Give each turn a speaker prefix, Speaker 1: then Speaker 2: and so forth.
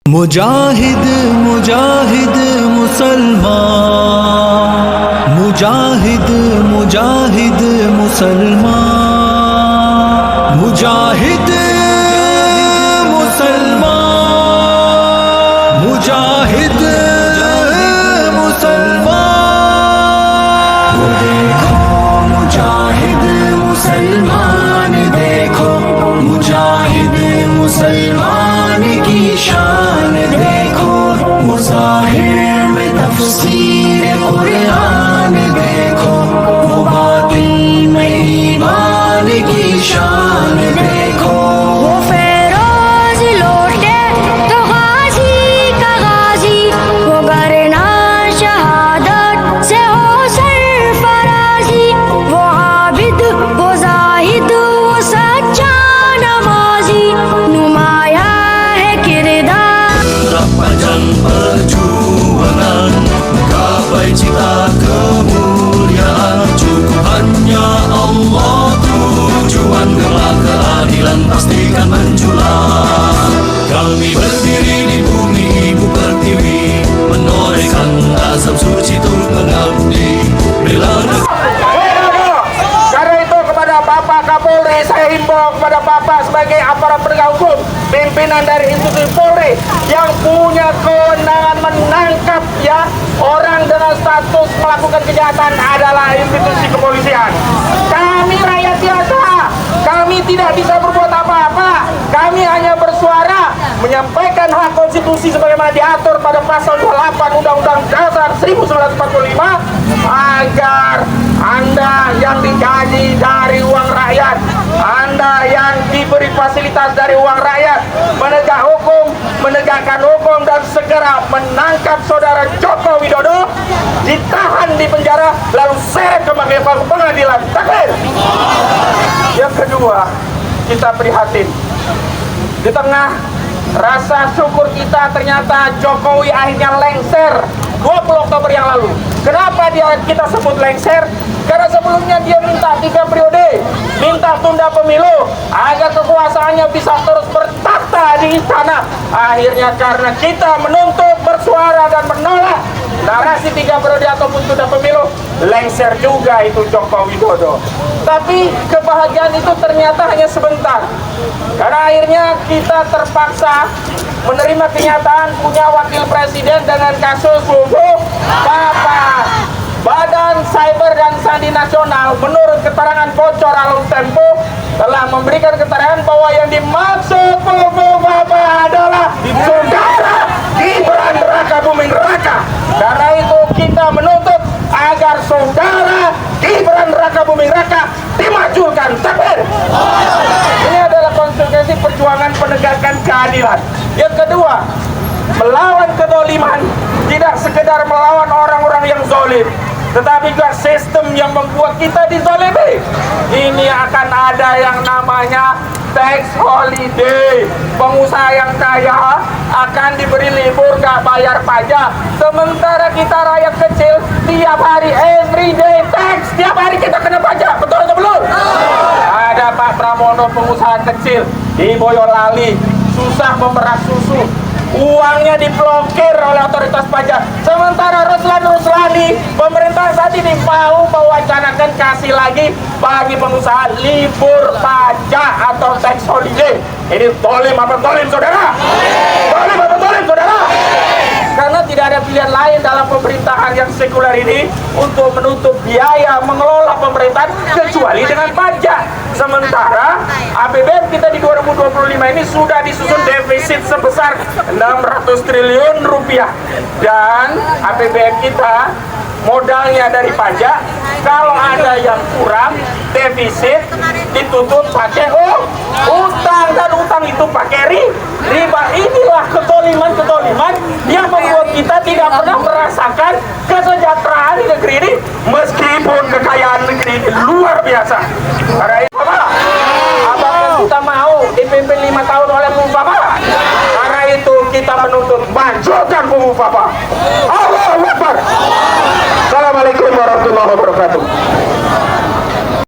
Speaker 1: मुजाहिद मुजाहिद मुसलमान, मुजाहिद मुजाहिद मुसलमान, मुजाहिद मुसलमान, मुजाहिद मुसलमान। वो देखो मुजाहिद मुसलमान, देखो मुजाहिद मुसलमान की शान देखो, मुज़ाहिर में तफसीर कुरान देखो, मुबातिन में ईमान की शान देखो।
Speaker 2: वो फेरोज लौटे तो गाजी का गाजी, वो करना शहादत से हो सरफराजी, वो आबिद वो जाहिद वो सच्चा नमाजी, नुमाया है किरदार
Speaker 1: Panjang perjuangan, gapai cita kemuliaan, cukup hanya Allah tujuan, gelar keadilan pastikan menjulang. Kami berdiri di bumi ibu pertiwi, menorehkan azam suci turut mengabdi bela negeri.
Speaker 3: Karena itu kepada Bapak Kapolri saya himbau kepada Bapak sebagai aparat penegak hukum, pimpinan dari institusi Polri yang punya kewenangan menangkap orang dengan status melakukan kejahatan adalah institusi kepolisian. Kami rakyat biasa, kami tidak bisa berbuat apa-apa. Kami hanya bersuara menyampaikan hak konstitusi sebagaimana diatur pada pasal 28 Undang-Undang Dasar 1945 agar Anda yang digaji dari uang rakyat, Anda yang diberi fasilitas dari uang rakyat, menegakkan hukum dan segera menangkap saudara Joko Widodo, ditahan di penjara lalu seret ke pengadilan. Takbir. Yang kedua, kita prihatin di tengah rasa syukur kita ternyata Jokowi akhirnya lengser 20 Oktober yang lalu. Kenapa kita sebut lengser? Karena sebelumnya dia minta 3 periode, minta tunda pemilu agar kekuasaannya bisa terus bertahta di istana. Akhirnya karena kita menuntut, bersuara dan menolak narasi 3 periode ataupun tunda pemilu, lengser juga itu Joko Widodo. Tapi kebahagiaan itu ternyata hanya sebentar, karena akhirnya kita terpaksa menerima kenyataan punya wakil presiden dengan kasus Bubuk Papa. Badan Cyber dan Sandi Nasional menurut keterangan bocor Alun Tempo telah memberikan keterangan bahwa yang dimaksud Bubuk Papa adalah saudara Gibran Raka Buming Raka. Karena itu kita menuntut agar saudara Gibran Raka Buming Raka dimajukan. Takbir. Ini adalah konsekuensi perjuangan penegakan keadilan. Yang kedua, melawan kedoliman tidak sekedar melawan orang-orang yang zalim, tetapi juga sistem yang membuat kita dizalimi. Ini akan ada yang namanya tax holiday. Pengusaha yang kaya akan diberi libur gak bayar pajak, sementara kita rakyat kecil tiap hari everyday tax, tiap hari kita kena pajak. Betul atau belum? Ada Pak Pramono pengusaha kecil di Boyolali susah memeras susu, uangnya diblokir oleh otoritas pajak. Sementara Ruslan Ruslani, pemerintah saat ini mau mewacanakan kasih lagi bagi pengusaha libur pajak atau tax holiday. Ini tolim apa tolim, saudara? Tolim apa tolim, saudara? Karena tidak ada pilihan lain dalam pemerintahan yang sekuler ini untuk menutup biaya mengelola pemerintahan kecuali dengan pajak. Sementara APBN kita di 2025 ini sudah disusun defisit sebesar 600 triliun rupiah, dan APBN kita modalnya dari pajak. Kalau ada yang kurang defisit ditutup pakai utang, dan utang itu pakai riba. Inilah ketoliman yang membuat kita tidak pernah merasakan kesejahteraan di negeri ini, meskipun kekayaan negeri ini luar biasa. Karena itu apakah kita mau dipimpin 5 tahun oleh Bung Papa? Karena itu kita menuntut majukan Bung Papa. Allahu Akbar. Assalamualaikum warahmatullahi wabarakatuh.